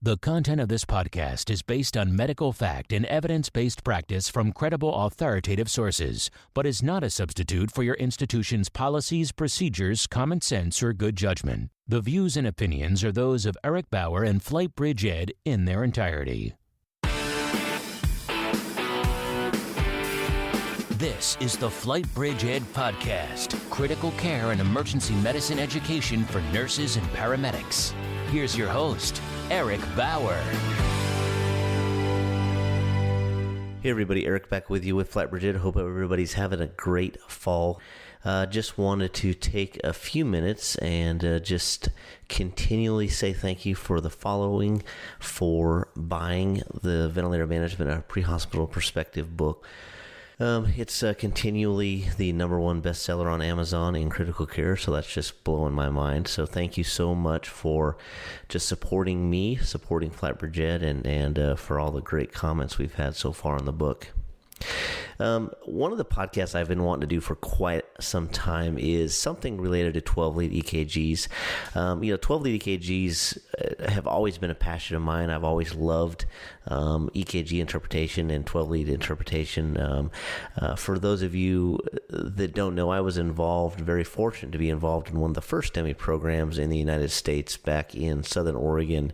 The content of this podcast is based on medical fact and evidence-based practice from credible authoritative sources, but is not a substitute for your institution's policies, procedures, common sense, or good judgment. The views and opinions are those of Eric Bauer and FlightBridgeED in their entirety. This is the FlightBridgeED Podcast, critical care and emergency medicine education for nurses and paramedics. Here's your host, Eric Bauer. Hey everybody, Eric back with you with FlightBridgeED. Hope everybody's having a great fall. Just wanted to take a few minutes and just continually say thank you for the following, for buying the Ventilator Management, a Pre-Hospital Perspective book. It's continually the number one bestseller on Amazon in critical care, so that's just blowing my mind. So thank you so much for just supporting me, supporting FlightBridgeED, and for all the great comments we've had so far on the book. One of the podcasts I've been wanting to do for quite some time is something related to 12-lead EKGs. 12-lead EKGs have always been a passion of mine. I've always loved EKG interpretation and 12-lead interpretation. For those of you that don't know, I was very fortunate to be involved in one of the first STEMI programs in the United States back in Southern Oregon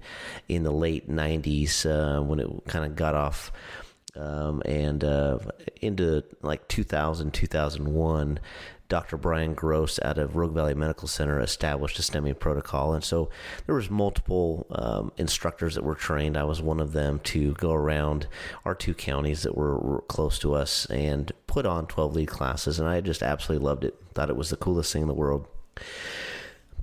in the late 90s when it kind of got off. And into like 2000, 2001, Dr. Brian Gross out of Rogue Valley Medical Center established a STEMI protocol. And so there was multiple instructors that were trained. I was one of them to go around our two counties that were close to us and put on 12-lead classes. And I just absolutely loved it. Thought it was the coolest thing in the world.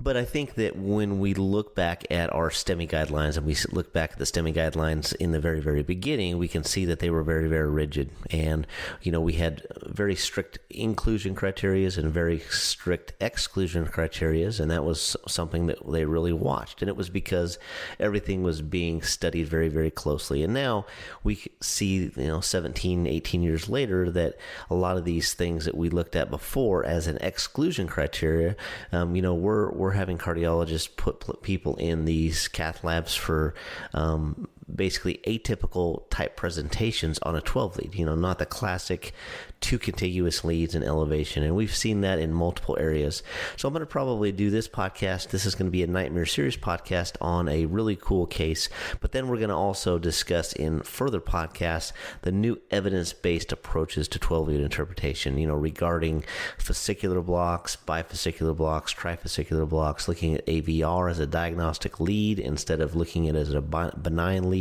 But I think that when we look back at our STEMI guidelines and we look back at the STEMI guidelines in the very, very beginning, we can see that they were very, very rigid. And, we had very strict inclusion criteria and very strict exclusion criteria. And that was something that they really watched. And it was because everything was being studied very, very closely. And now we see, 17, 18 years later, that a lot of these things that we looked at before as an exclusion criteria, we're having cardiologists put people in these cath labs for basically atypical type presentations on a 12-lead, not the classic two contiguous leads and elevation. And we've seen that in multiple areas. So I'm going to probably do this podcast. This is going to be a Nightmare Series podcast on a really cool case. But then we're going to also discuss in further podcasts the new evidence-based approaches to 12-lead interpretation, regarding fascicular blocks, bifascicular blocks, trifascicular blocks, looking at AVR as a diagnostic lead instead of looking at it as a benign lead.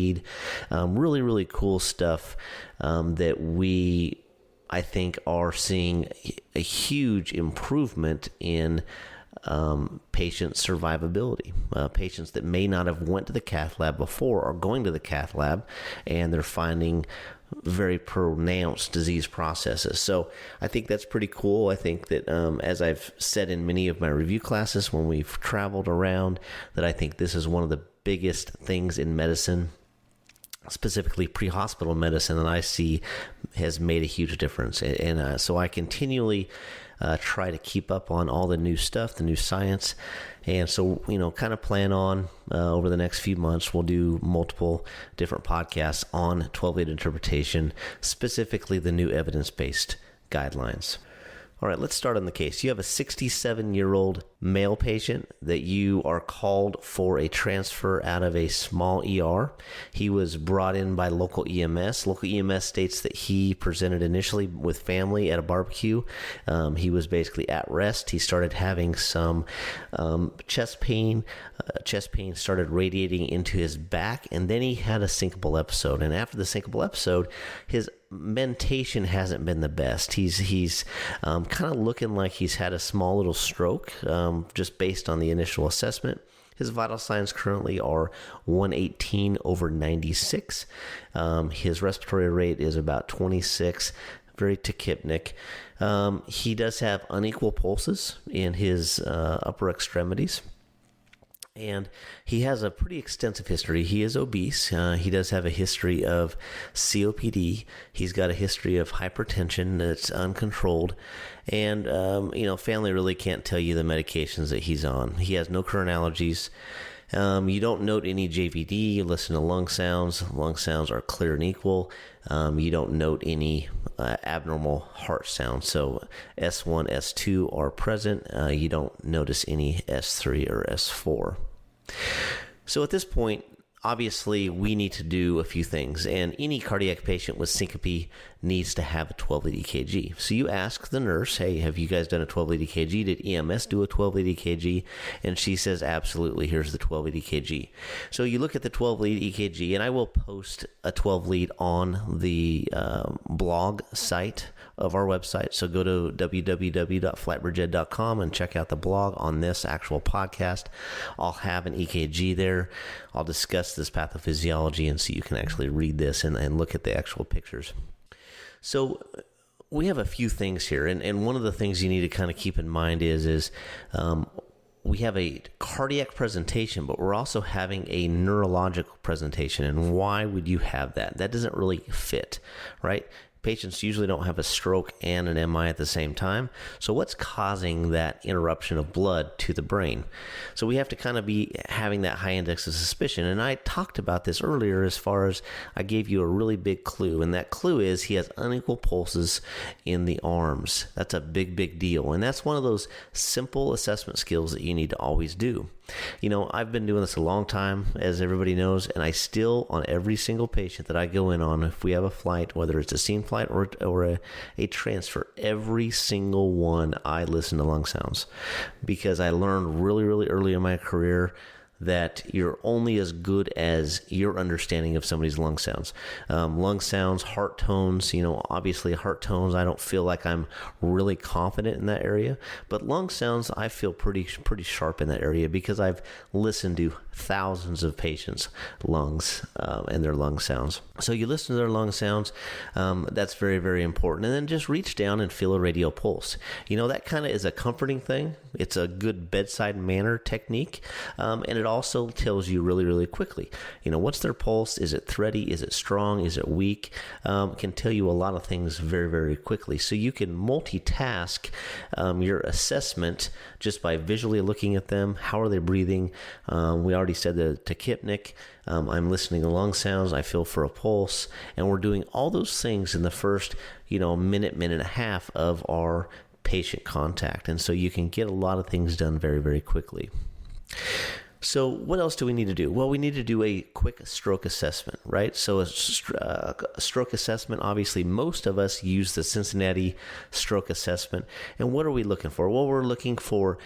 Really, really cool stuff that we, I think, are seeing a huge improvement in patient survivability. Patients that may not have went to the cath lab before are going to the cath lab, and they're finding very pronounced disease processes. So I think that's pretty cool. I think that, as I've said in many of my review classes when we've traveled around, that I think this is one of the biggest things in medicine, specifically pre-hospital medicine, that I see has made a huge difference. And so I continually try to keep up on all the new stuff, the new science. And so, kind of plan on over the next few months, we'll do multiple different podcasts on 12-lead interpretation, specifically the new evidence-based guidelines. All right, let's start on the case. You have a 67-year-old male patient that you are called for a transfer out of a small ER. He was brought in by local EMS. Local EMS states that he presented initially with family at a barbecue. He was basically at rest. He started having some chest pain. Chest pain started radiating into his back, and then he had a syncopal episode. And after the syncopal episode, his mentation hasn't been the best. He's kind of looking like he's had a small little stroke, just based on the initial assessment. His vital signs currently are 118/96. His respiratory rate is about 26, very tachypnic. He does have unequal pulses in his upper extremities. And he has a pretty extensive history. He is obese. He does have a history of COPD. He's got a history of hypertension that's uncontrolled. And, family really can't tell you the medications that he's on. He has no current allergies. You don't note any JVD. You listen to lung sounds. Lung sounds are clear and equal. You don't note any abnormal heart sounds. So S1, S2 are present. You don't notice any S3 or S4. So at this point, obviously, we need to do a few things, and any cardiac patient with syncope needs to have a 12-lead EKG. So you ask the nurse, hey, have you guys done a 12-lead EKG? Did EMS do a 12-lead EKG? And she says, absolutely, here's the 12-lead EKG. So you look at the 12-lead EKG, and I will post a 12-lead on the blog site of our website. So go to www.FlightBridgeED.com and check out the blog on this actual podcast. I'll have an EKG there. I'll discuss this pathophysiology, and so you can actually read this and look at the actual pictures. So we have a few things here, and one of the things you need to kind of keep in mind is we have a cardiac presentation, but we're also having a neurological presentation. And why would you have that? That doesn't really fit, right? Patients usually don't have a stroke and an MI at the same time. So what's causing that interruption of blood to the brain? So we have to kind of be having that high index of suspicion. And I talked about this earlier as far as I gave you a really big clue. And that clue is he has unequal pulses in the arms. That's a big, big deal. And that's one of those simple assessment skills that you need to always do. You know, I've been doing this a long time, as everybody knows, and I still, on every single patient that I go in on, if we have a flight, whether it's a scene flight or a transfer, every single one, I listen to lung sounds, because I learned really, really early in my career that you're only as good as your understanding of somebody's lung sounds. Lung sounds, heart tones, obviously heart tones, I don't feel like I'm really confident in that area, but lung sounds, I feel pretty sharp in that area because I've listened to thousands of patients' lungs and their lung sounds. So you listen to their lung sounds, that's very, very important. And then just reach down and feel a radial pulse. That kind of is a comforting thing. It's a good bedside manner technique, and it also tells you really, really quickly, what's their pulse? Is it thready? Is it strong? Is it weak? Can tell you a lot of things very, very quickly. So you can multitask your assessment just by visually looking at them. How are they breathing? We already said the tachypnic. I'm listening to lung sounds. I feel for a pulse. And we're doing all those things in the first, minute and a half of our patient contact. And so you can get a lot of things done very, very quickly. So what else do we need to do? Well, we need to do a quick stroke assessment, right? So a stroke assessment, obviously, most of us use the Cincinnati stroke assessment. And what are we looking for? Well, we're looking for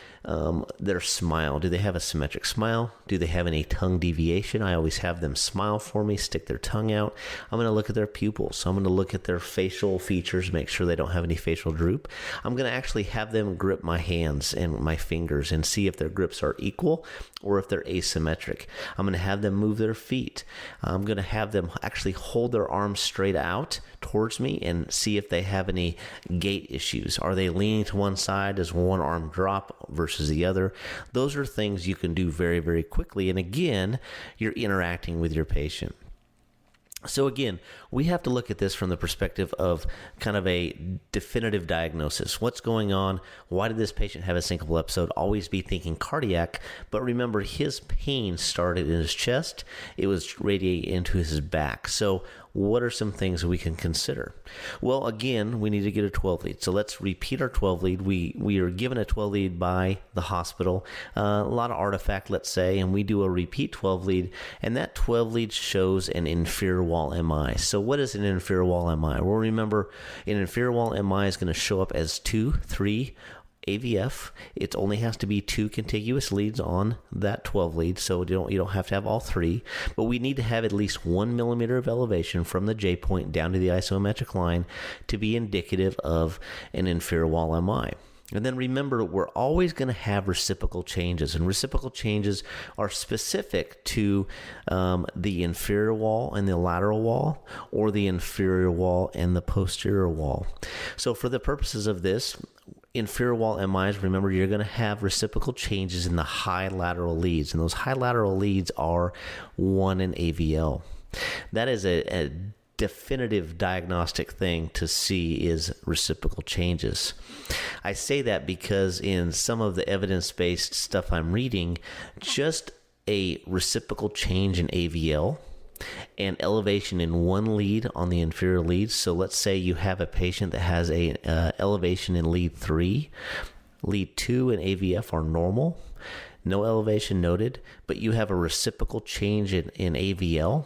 their smile. Do they have a symmetric smile? Do they have any tongue deviation? I always have them smile for me, stick their tongue out. I'm going to look at their pupils. So I'm going to look at their facial features, make sure they don't have any facial droop. I'm going to actually have them grip my hands and my fingers and see if their grips are equal or if they're asymmetric. I'm going to have them move their feet. I'm going to have them actually hold their arms straight out towards me and see if they have any gait issues. Are they leaning to one side? Does one arm drop versus the other? Those are things you can do very, very quickly. And again, you're interacting with your patient. So again, we have to look at this from the perspective of kind of a definitive diagnosis. What's going on? Why did this patient have a syncopal episode? Always be thinking cardiac, but remember his pain started in his chest. It was radiating into his back. So what are some things that we can consider? Well, again, we need to get a 12 lead. So let's repeat our 12 lead. We are given a 12 lead by the hospital, a lot of artifact, let's say, and we do a repeat 12 lead, and that 12 lead shows an inferior wall MI. So what is an inferior wall MI? Well, remember, an inferior wall MI is going to show up as 2, 3, AVF. It only has to be 2 contiguous leads on that 12 lead, so you don't have to have all 3, but we need to have at least 1 millimeter of elevation from the J point down to the isometric line to be indicative of an inferior wall MI. And then remember, we're always going to have reciprocal changes, and reciprocal changes are specific to the inferior wall and the lateral wall, or the inferior wall and the posterior wall. So for the purposes of this, inferior wall MIs, remember, you're going to have reciprocal changes in the high lateral leads, and those high lateral leads are 1 in AVL. That is a definitive diagnostic thing to see is reciprocal changes. I say that because in some of the evidence-based stuff I'm reading, just a reciprocal change in AVL and elevation in one lead on the inferior lead. So let's say you have a patient that has a elevation in lead 3, lead 2 and AVF are normal, no elevation noted, but you have a reciprocal change in AVL.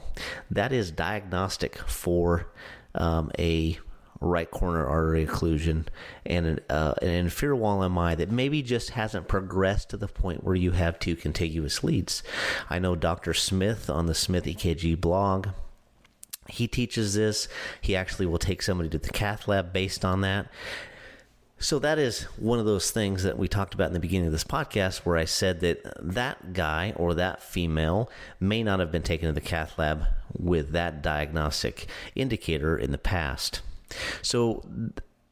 That is diagnostic for a right coronary artery occlusion and an inferior wall MI that maybe just hasn't progressed to the point where you have 2 contiguous leads. I know Dr. Smith on the Smith EKG blog, he teaches this. He actually will take somebody to the cath lab based on that. So that is one of those things that we talked about in the beginning of this podcast, where I said that that guy or that female may not have been taken to the cath lab with that diagnostic indicator in the past. So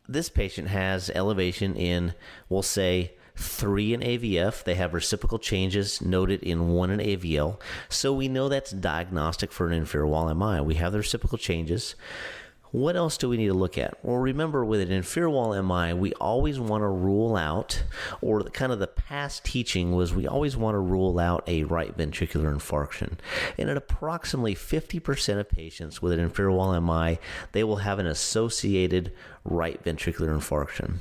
this patient has elevation in, we'll say, 3 in AVF. They have reciprocal changes noted in 1 in AVL. So we know that's diagnostic for an inferior wall MI. We have the reciprocal changes. What else do we need to look at? Well, remember, with an inferior wall MI, we always want to rule out, or kind of the past teaching was we always want to rule out a right ventricular infarction. And at approximately 50% of patients with an inferior wall MI, they will have an associated right ventricular infarction.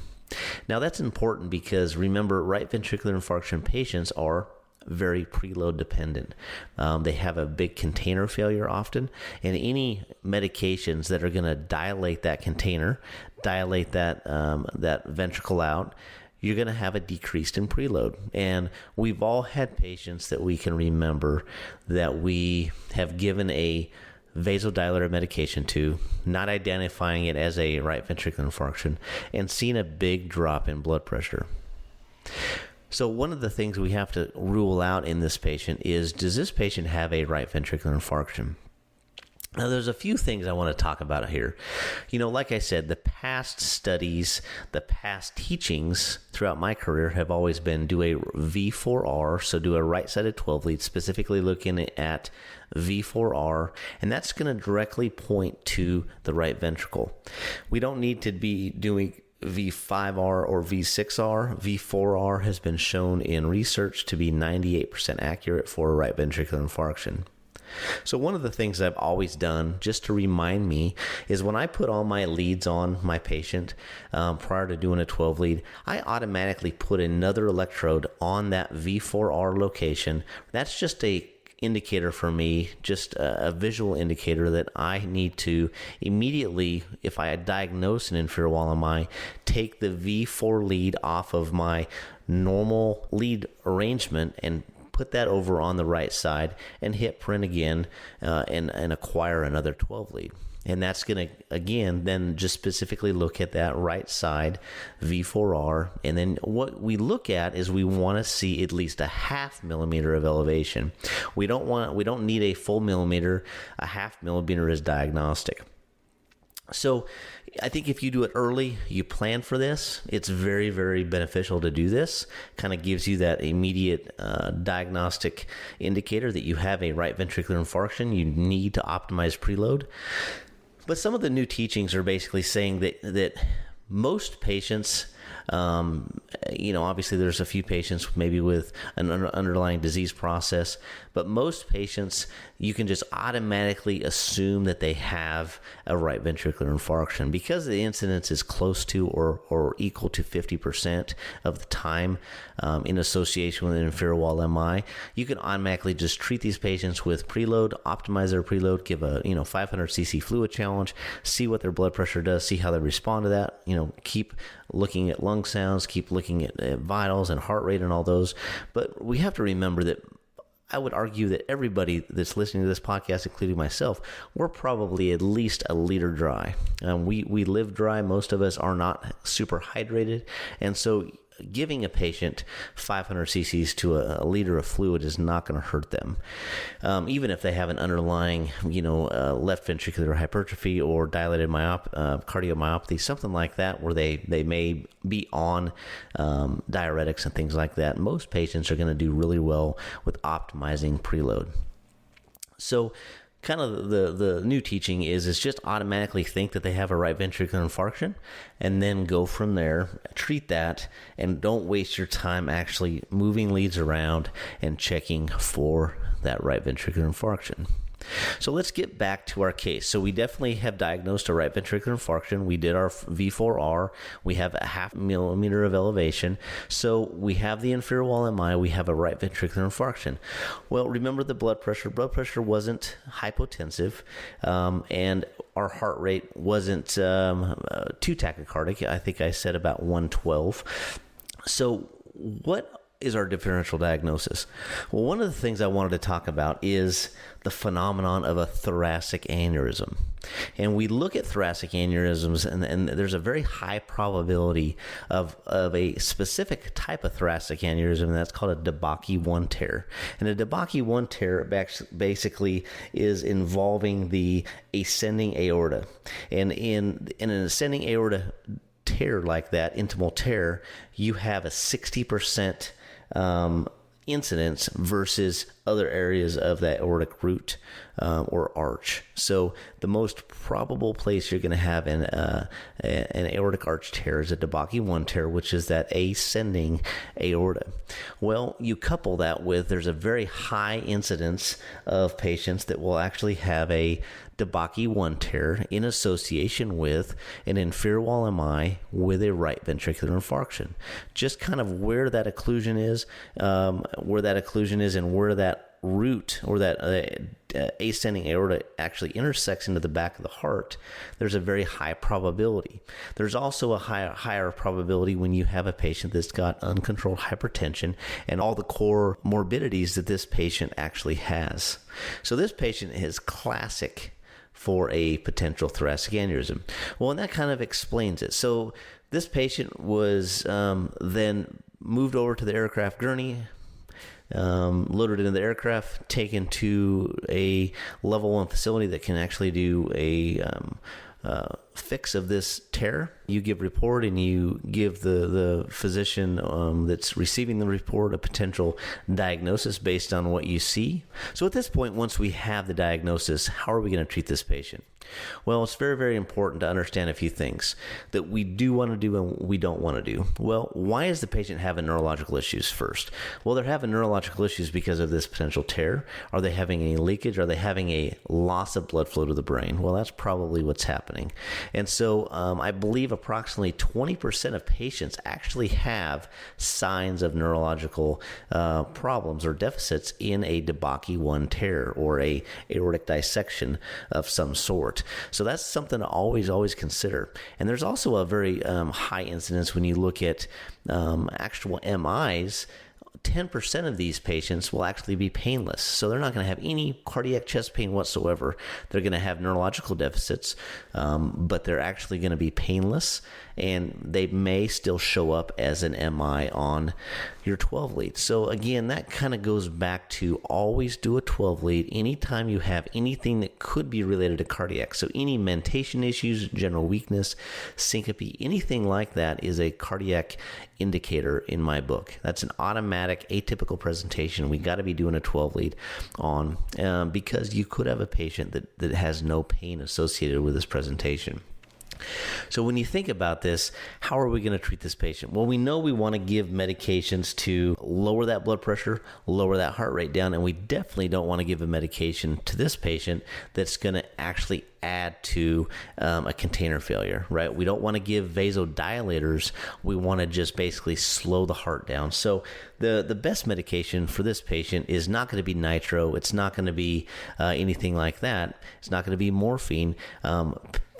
Now, that's important because, remember, right ventricular infarction patients are very preload dependent. They have a big container failure often, and any medications that are going to dilate that container, dilate that ventricle out, you're going to have a decrease in preload. And we've all had patients that we can remember that we have given a vasodilator medication to, not identifying it as a right ventricular infarction, and seen a big drop in blood pressure. So one of the things we have to rule out in this patient is, does this patient have a right ventricular infarction? Now, there's a few things I want to talk about here. Like I said, the past studies, the past teachings throughout my career have always been do a V4R, so do a right-sided 12 lead, specifically looking at V4R, and that's going to directly point to the right ventricle. We don't need to be doing V5R or V6R. V4R has been shown in research to be 98% accurate for a right ventricular infarction. So one of the things I've always done, just to remind me, is when I put all my leads on my patient prior to doing a 12 lead, I automatically put another electrode on that V4R location. That's just a indicator for me, just a visual indicator that I need to immediately, if I diagnose an inferior wall MI, take the V4 lead off of my normal lead arrangement and put that over on the right side and hit print again and acquire another 12 lead. And that's going to, again, then just specifically look at that right side V4R. And then what we look at is we want to see at least a 0.5 millimeter of elevation. We don't need a full millimeter. A 0.5 millimeter is diagnostic. So I think if you do it early, you plan for this, it's very, very beneficial to do this. Kind of gives you that immediate diagnostic indicator that you have a right ventricular infarction. You need to optimize preload. But some of the new teachings are basically saying that most patients, obviously there's a few patients maybe with an underlying disease process, but most patients, you can just automatically assume that they have a right ventricular infarction because the incidence is close to or equal to 50% of the time in association with an inferior wall MI. You can automatically just treat these patients with preload, optimize their preload, give a 500 cc fluid challenge, see what their blood pressure does, see how they respond to that. Keep looking at lung sounds, keep looking at vitals and heart rate and all those. But we have to remember that I would argue that everybody that's listening to this podcast, including myself, we're probably at least a liter dry. We live dry. Most of us are not super hydrated. And so giving a patient 500 cc's to a liter of fluid is not going to hurt them. Even if they have an underlying, left ventricular hypertrophy or dilated cardiomyopathy, something like that, where they may be on diuretics and things like that. Most patients are going to do really well with optimizing preload. So kind of the new teaching is just automatically think that they have a right ventricular infarction and then go from there, treat that, and don't waste your time actually moving leads around and checking for that right ventricular infarction. So let's get back to our case. So we definitely have diagnosed a right ventricular infarction. We did our V4R. We have a 0.5 millimeter of elevation. So we have the inferior wall MI. We have a right ventricular infarction. Well, remember the blood pressure. Blood pressure wasn't hypotensive, and our heart rate wasn't too tachycardic. I think I said about 112. So what is our differential diagnosis? Well, one of the things I wanted to talk about is the phenomenon of a thoracic aneurysm. And we look at thoracic aneurysms, and there's a very high probability of a specific type of thoracic aneurysm, and that's called a Debakey 1 tear. And a Debakey 1 tear basically is involving the ascending aorta. And in an ascending aorta tear like that, intimal tear, you have a 60% incidence versus other areas of that aortic root or arch. So the most probable place you're going to have an aortic arch tear is a Debakey 1 tear, which is that ascending aorta. Well, you couple that with there's a very high incidence of patients that will actually have a Debakey 1 tear in association with an inferior wall MI with a right ventricular infarction. Just kind of where that occlusion is, and where that root or that ascending aorta actually intersects into the back of the heart, there's a very high probability. There's also a higher probability when you have a patient that's got uncontrolled hypertension and all the core morbidities that this patient actually has. So this patient is classic for a potential thoracic aneurysm. Well, and that kind of explains it. So this patient was then moved over to the aircraft gurney, loaded into the aircraft, taken to a level 1 facility that can actually do a fix of this tear. You give report and you give the physician that's receiving the report a potential diagnosis based on what you see. So at this point, once we have the diagnosis, how are we going to treat this patient? Well, it's very, very important to understand a few things that we do want to do and we don't want to do. Well, why is the patient having neurological issues first? Well, they're having neurological issues because of this potential tear. Are they having any leakage? Are they having a loss of blood flow to the brain? Well, that's probably what's happening. And so I believe approximately 20% of patients actually have signs of neurological problems or deficits in a Debakey 1 tear or a aortic dissection of some sort. So that's something to always consider. And there's also a very high incidence when you look at actual MIs. 10% of these patients will actually be painless. So they're not going to have any cardiac chest pain whatsoever. They're going to have neurological deficits, but they're actually going to be painless, and they may still show up as an MI on your 12 lead. So again, that kind of goes back to always do a 12 lead anytime you have anything that could be related to cardiac. So any mentation issues, general weakness, syncope, anything like that is a cardiac indicator in my book. That's an automatic atypical presentation. We got to be doing a 12 lead on because you could have a patient that has no pain associated with this presentation. So when you think about this, how are we going to treat this patient? Well, we know we want to give medications to lower that blood pressure, lower that heart rate down, and we definitely don't want to give a medication to this patient that's going to actually add to a container failure, right? We don't want to give vasodilators. We want to just basically slow the heart down. So the best medication for this patient is not going to be nitro. It's not going to be anything like that. It's not going to be morphine.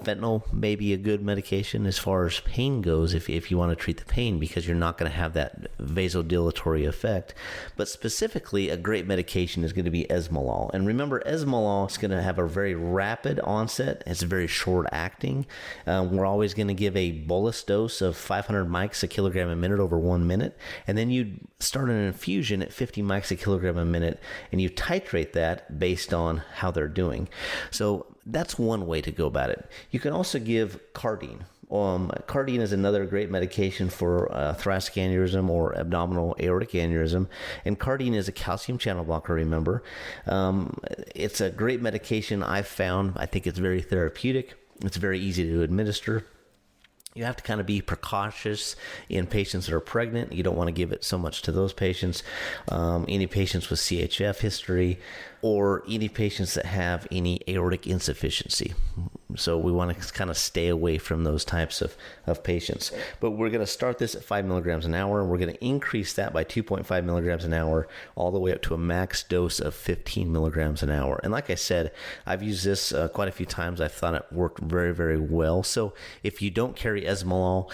Fentanyl may be a good medication as far as pain goes if you want to treat the pain, because you're not going to have that vasodilatory effect. But specifically, a great medication is going to be esmolol. And remember, esmolol is going to have a very rapid onset. It's very short acting. We're always going to give a bolus dose of 500 mics a kilogram a minute over 1 minute. And then you start an infusion at 50 mics a kilogram a minute, and you titrate that based on how they're doing. So that's one way to go about it. You can also give cardine. Cardine is another great medication for thoracic aneurysm or abdominal aortic aneurysm. And Cardine is a calcium channel blocker, remember. It's a great medication I've found. I think it's very therapeutic. It's very easy to administer. You have to kind of be precautious in patients that are pregnant. You don't want to give it so much to those patients. Any patients with CHF history, or any patients that have any aortic insufficiency. So we want to kind of stay away from those types of patients. But we're going to start this at 5 milligrams an hour, and we're going to increase that by 2.5 milligrams an hour all the way up to a max dose of 15 milligrams an hour. And like I said, I've used this quite a few times. I thought it worked very, very well. So if you don't carry esmolol,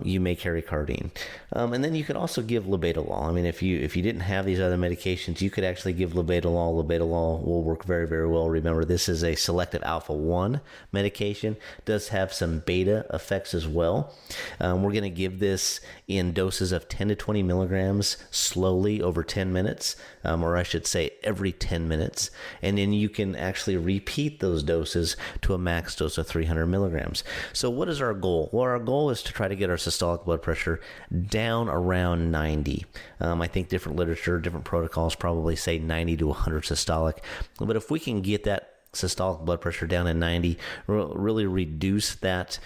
you may carry Cardine. And then you could also give labetalol. I mean, if you didn't have these other medications, you could actually give labetalol. Labetalol will work very, very well. Remember, this is a selective alpha-1 medication. It does have some beta effects as well. We're going to give this in doses of 10 to 20 milligrams slowly over 10 minutes, or I should say every 10 minutes. And then you can actually repeat those doses to a max dose of 300 milligrams. So what is our goal? Well, our goal is to try to get our systolic blood pressure down around 90. I think different literature, different protocols probably say 90 to 100 systolic. But if we can get that systolic blood pressure down at 90, really reduce that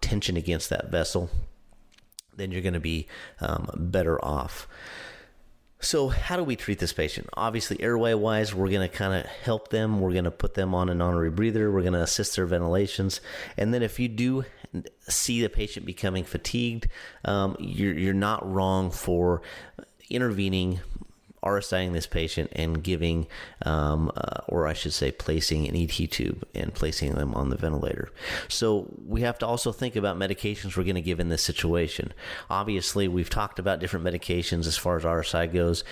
tension against that vessel, then you're going to be better off. So how do we treat this patient? Obviously, airway-wise, we're going to kind of help them. We're going to put them on an honorary breather. We're going to assist their ventilations. And then if you do see the patient becoming fatigued, you're not wrong for intervening, RSIing this patient and giving, or I should say placing an ET tube and placing them on the ventilator. So we have to also think about medications we're going to give in this situation. Obviously, we've talked about different medications as far as RSI goes.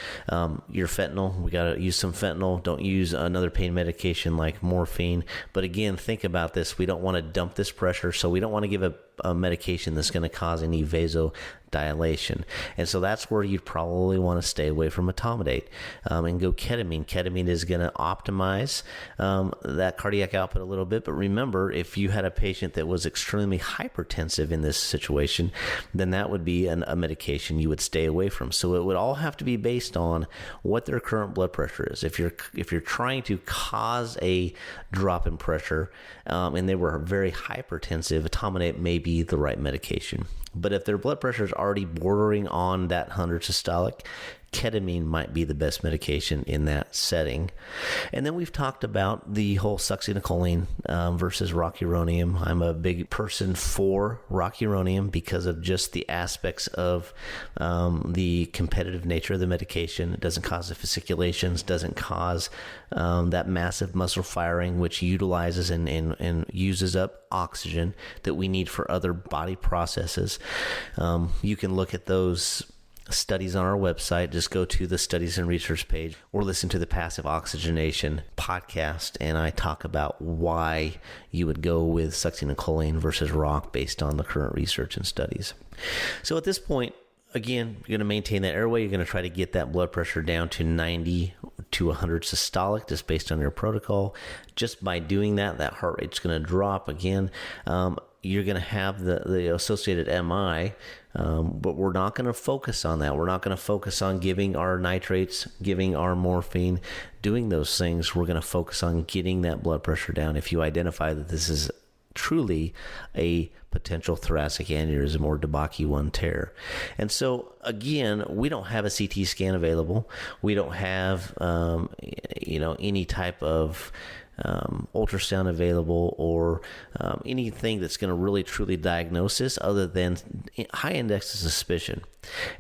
Your fentanyl, we got to use some fentanyl. Don't use another pain medication like morphine. But again, think about this. We don't want to dump this pressure, so we don't want to give a medication that's going to cause any vasodilation. And so that's where you'd probably want to stay away from etomidate and go ketamine. Ketamine is going to optimize that cardiac output a little bit. But remember, if you had a patient that was extremely hypertensive in this situation, then that would be a medication you would stay away from. So it would all have to be based on what their current blood pressure is. If you're trying to cause a drop in pressure and they were very hypertensive, etomidate may be the right medication. But if their blood pressure is already bordering on that 100 systolic, ketamine might be the best medication in that setting. And then we've talked about the whole succinylcholine versus rocuronium. I'm a big person for rocuronium because of just the aspects of the competitive nature of the medication. It doesn't cause the fasciculations, doesn't cause that massive muscle firing, which utilizes and uses up oxygen that we need for other body processes. You can look at those studies on our website. Just go to the studies and research page or listen to the passive oxygenation podcast, and I talk about why you would go with succinylcholine versus rock based on the current research and studies. So at this point, again, you're going to maintain that airway. You're going to try to get that blood pressure down to 90 to 100 systolic just based on your protocol. Just by doing that, that heart rate's going to drop again. You're going to have the associated MI, but we're not going to focus on that. We're not going to focus on giving our nitrates, giving our morphine, doing those things. We're going to focus on getting that blood pressure down. If you identify that this is truly a potential thoracic aneurysm or Debakey 1 tear. And so, again, we don't have a CT scan available. We don't have, any type of ultrasound available or anything that's going to really truly diagnose this other than high index of suspicion.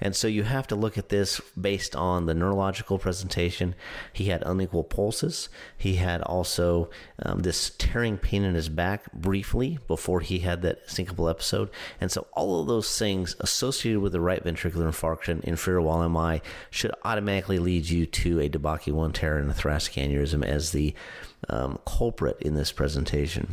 And so you have to look at this based on the neurological presentation. He had unequal pulses. He had also this tearing pain in his back briefly before he had that syncopal episode. And so all of those things associated with the right ventricular infarction, inferior wall MI, should automatically lead you to a Debakey 1 tear and a thoracic aneurysm as the culprit in this presentation.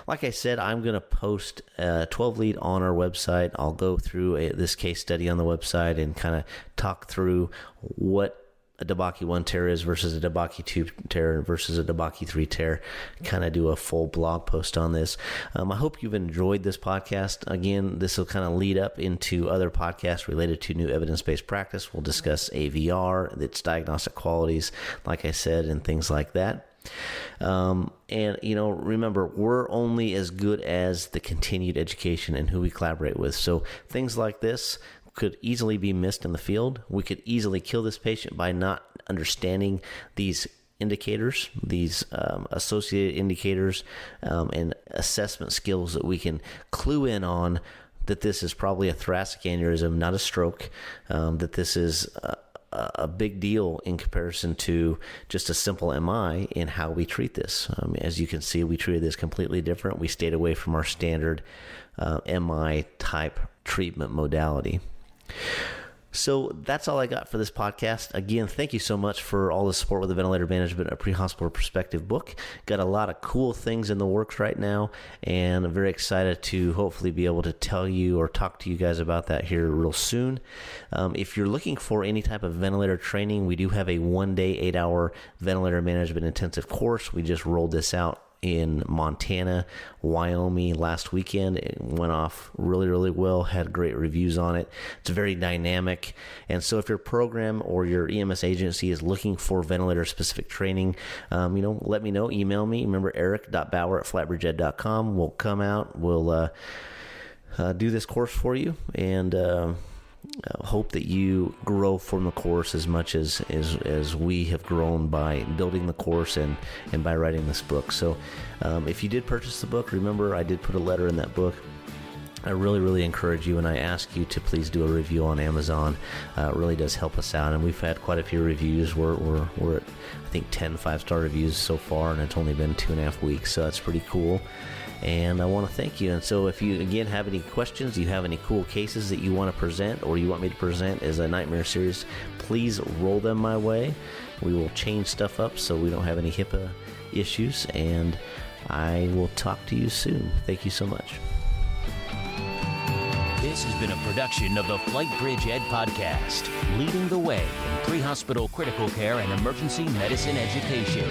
Like I said, I'm going to post a 12 lead on our website. I'll go through this case study on the website and kind of talk through what a Debakey 1 tear is versus a Debakey 2 tear versus a Debakey 3 tear. Kind of do a full blog post on this. I hope you've enjoyed this podcast. Again, this will kind of lead up into other podcasts related to new evidence-based practice. We'll discuss AVR, its diagnostic qualities, like I said, and things like that. And, remember, we're only as good as the continued education and who we collaborate with. So things like this could easily be missed in the field. We could easily kill this patient by not understanding these indicators, these associated indicators and assessment skills that we can clue in on that this is probably a thoracic aneurysm, not a stroke, that this is a big deal in comparison to just a simple MI in how we treat this. As you can see, we treated this completely different. We stayed away from our standard MI type treatment modality. So that's all I got for this podcast. Again, thank you so much for all the support with the Ventilator Management, a pre-hospital perspective book. Got a lot of cool things in the works right now, and I'm very excited to hopefully be able to tell you or talk to you guys about that here real soon. If you're looking for any type of ventilator training, we do have a 1-day, 8-hour ventilator management intensive course. We just rolled this out in Montana, Wyoming last weekend. It went off really, really well, had great reviews on it. It's very dynamic. And so if your program or your EMS agency is looking for ventilator-specific training, let me know, email me. Remember, eric.bauer@flightbridgeed.com. We'll come out, we'll do this course for you, and hope that you grow from the course as much as we have grown by building the course and by writing this book. So if you did purchase the book, remember I did put a letter in that book. I really, really encourage you, and I ask you to please do a review on Amazon. It really does help us out, and we've had quite a few reviews. We're at, I think, 10 5-star reviews so far, and it's only been 2.5 weeks, so that's pretty cool. And I want to thank you. And so if you, again, have any questions, you have any cool cases that you want to present or you want me to present as a nightmare series, please roll them my way. We will change stuff up so we don't have any HIPAA issues, and I will talk to you soon. Thank you so much. This has been a production of the FlightBridgeED Podcast, leading the way in pre-hospital critical care and emergency medicine education.